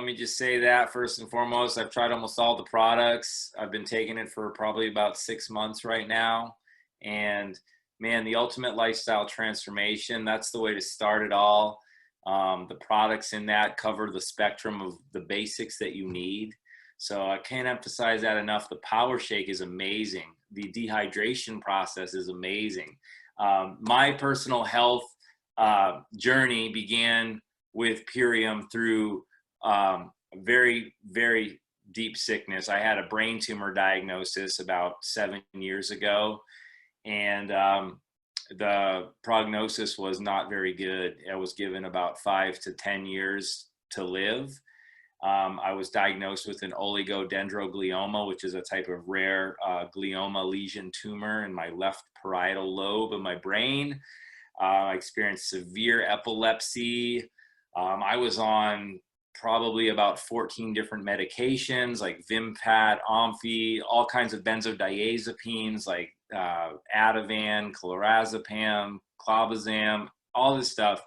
me just say that first and foremost. I've tried almost all the products. I've been taking it for probably about 6 months right now. And man, the ultimate lifestyle transformation, that's the way to start it all. The products in that cover the spectrum of the basics that you need. So I can't emphasize that enough. The power shake is amazing. The dehydration process is amazing. My personal health journey began with Purium through very, very deep sickness. I had a brain tumor diagnosis about 7 years ago, and the prognosis was not very good. I was given about 5 to 10 years to live. I was diagnosed with an oligodendroglioma, which is a type of rare glioma lesion tumor in my left parietal lobe of my brain. I experienced severe epilepsy. I was on probably about 14 different medications like Vimpat, Omfi, all kinds of benzodiazepines like Ativan, clorazepam, clobazam, all this stuff.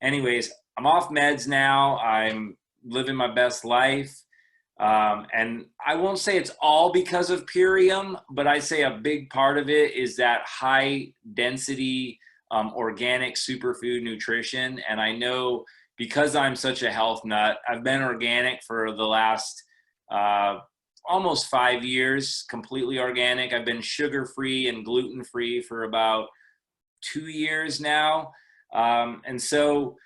Anyways, I'm off meds now. I'm living my best life. And I won't say it's all because of Purium, but I say a big part of it is that high density organic superfood nutrition. And I know because I'm such a health nut, I've been organic for the last almost 5 years, completely organic. I've been sugar-free and gluten-free for about 2 years now. And so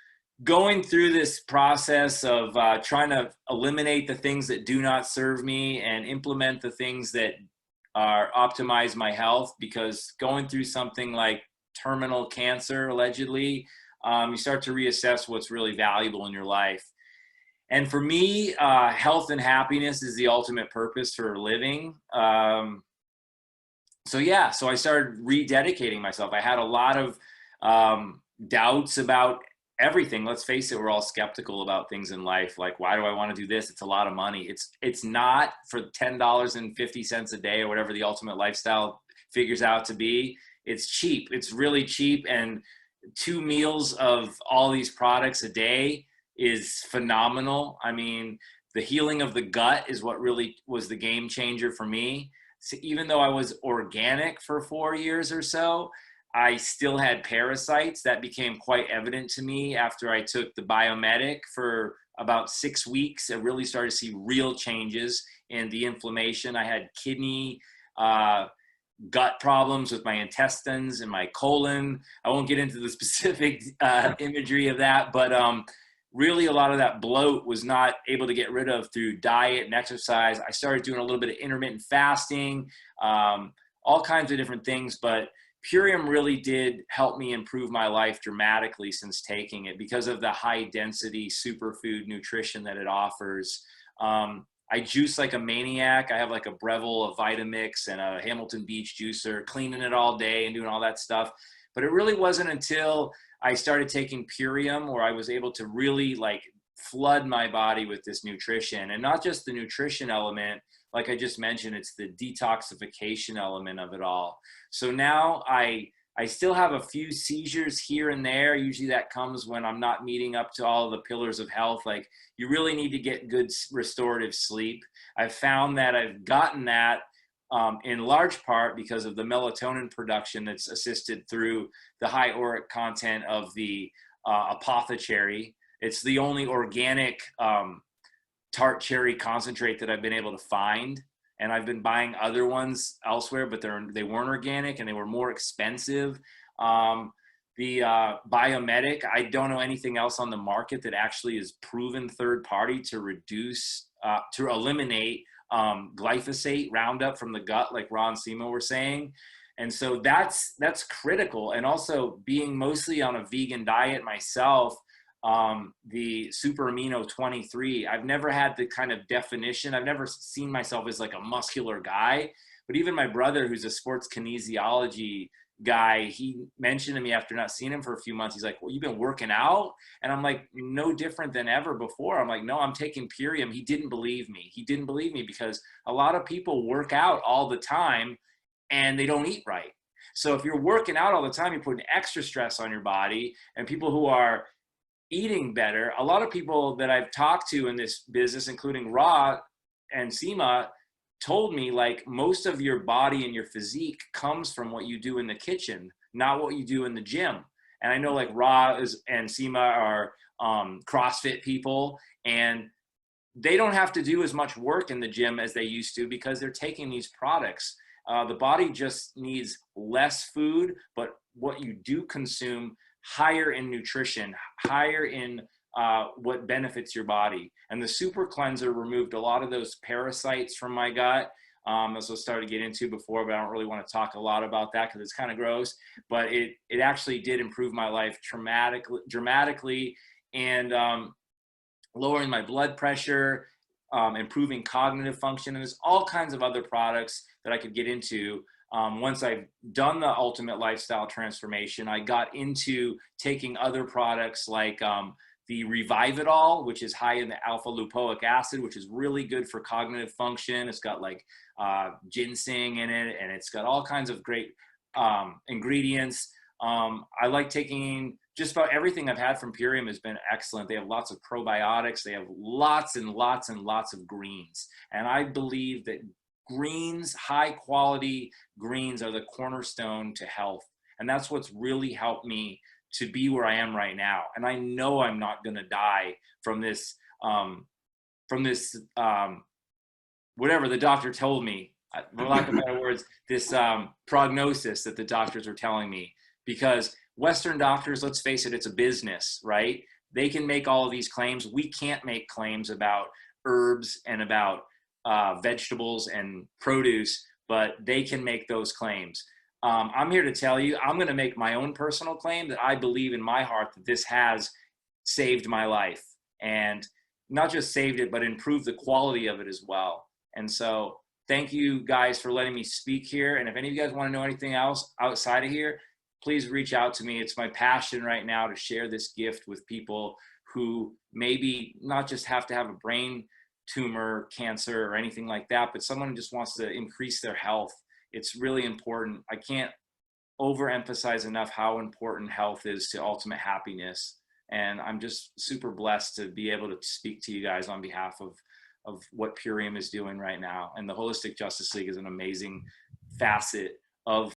going through this process of trying to eliminate the things that do not serve me and implement the things that are optimize my health, because going through something like terminal cancer, allegedly, you start to reassess what's really valuable in your life. And for me, health and happiness is the ultimate purpose for living. So I started rededicating myself. I had a lot of doubts about everything. Let's face it, we're all skeptical about things in life. Like, why do I want to do this? It's a lot of money. It's not for $10.50 a day or whatever the ultimate lifestyle figures out to be. It's cheap. It's really cheap. And 2 meals of all these products a day is phenomenal. I mean, the healing of the gut is what really was the game changer for me. So even though I was organic for 4 years or so, I still had parasites. That became quite evident to me after I took the Biomedic for about 6 weeks. I really started to see real changes in the inflammation. I had kidney, gut problems with my intestines and my colon. I won't get into the specific imagery of that, but really a lot of that bloat was not able to get rid of through diet and exercise. I started doing a little bit of intermittent fasting, all kinds of different things, but Purium really did help me improve my life dramatically since taking it because of the high density superfood nutrition that it offers. I juice like a maniac. I have like a Breville, a Vitamix, and a Hamilton Beach juicer, cleaning it all day and doing all that stuff. But it really wasn't until I started taking Purium where I was able to really like flood my body with this nutrition, and not just the nutrition element. Like I just mentioned, it's the detoxification element of it all. So now I still have a few seizures here and there. Usually that comes when I'm not meeting up to all the pillars of health. Like, you really need to get good restorative sleep. I've found that I've gotten that in large part because of the melatonin production that's assisted through the high auric content of the apothecary. It's the only organic tart cherry concentrate that I've been able to find. And I've been buying other ones elsewhere, but they weren't organic and they were more expensive. The Biomedic, I don't know anything else on the market that actually is proven third party to reduce, to eliminate glyphosate, Roundup from the gut, like Ron Simo were saying. And so that's critical. And also being mostly on a vegan diet myself, the super amino 23, I've never had the kind of definition. I've never seen myself as like a muscular guy, but even my brother, who's a sports kinesiology guy, he mentioned to me after not seeing him for a few months, he's like, well, you've been working out? And I'm like, no different than ever before. I'm like, no, I'm taking Purium. He didn't believe me. He didn't believe me because a lot of people work out all the time and they don't eat right. So if you're working out all the time, you're putting extra stress on your body, and people who are eating better, a lot of people that I've talked to in this business, including Ra and Seema, told me like most of your body and your physique comes from what you do in the kitchen, not what you do in the gym. And I know like Ra is, and Seema are CrossFit people, and they don't have to do as much work in the gym as they used to because they're taking these products. The body just needs less food, but what you do consume, higher in nutrition, higher in what benefits your body. And the super cleanser removed a lot of those parasites from my gut, as I started to get into before, but I don't really want to talk a lot about that because it's kind of gross. But it actually did improve my life dramatically, and lowering my blood pressure, improving cognitive function, and there's all kinds of other products that I could get into. Once I've done the ultimate lifestyle transformation, I got into taking other products like the Revive-It-All, which is high in the alpha lipoic acid, which is really good for cognitive function. It's got like ginseng in it, and it's got all kinds of great ingredients. I like taking just about everything I've had from Purium has been excellent. They have lots of probiotics. They have lots and lots and lots of greens. And I believe that greens, high quality greens, are the cornerstone to health. And that's what's really helped me to be where I am right now. And I know I'm not going to die from this, whatever the doctor told me, for lack of better words, this prognosis that the doctors are telling me. Because Western doctors, let's face it, it's a business, right? They can make all of these claims. We can't make claims about herbs and about vegetables and produce, but they can make those claims. I'm here to tell you, I'm going to make my own personal claim that I believe in my heart that this has saved my life, and not just saved it, but improved the quality of it as well. And so thank you guys for letting me speak here. And if any of you guys want to know anything else outside of here, please reach out to me. It's my passion right now to share this gift with people who maybe not just have to have a brain tumor, cancer, or anything like that, but someone who just wants to increase their health. It's really important. I can't overemphasize enough how important health is to ultimate happiness. And I'm just super blessed to be able to speak to you guys on behalf of what Purium is doing right now. And the Holistic Justice League is an amazing facet of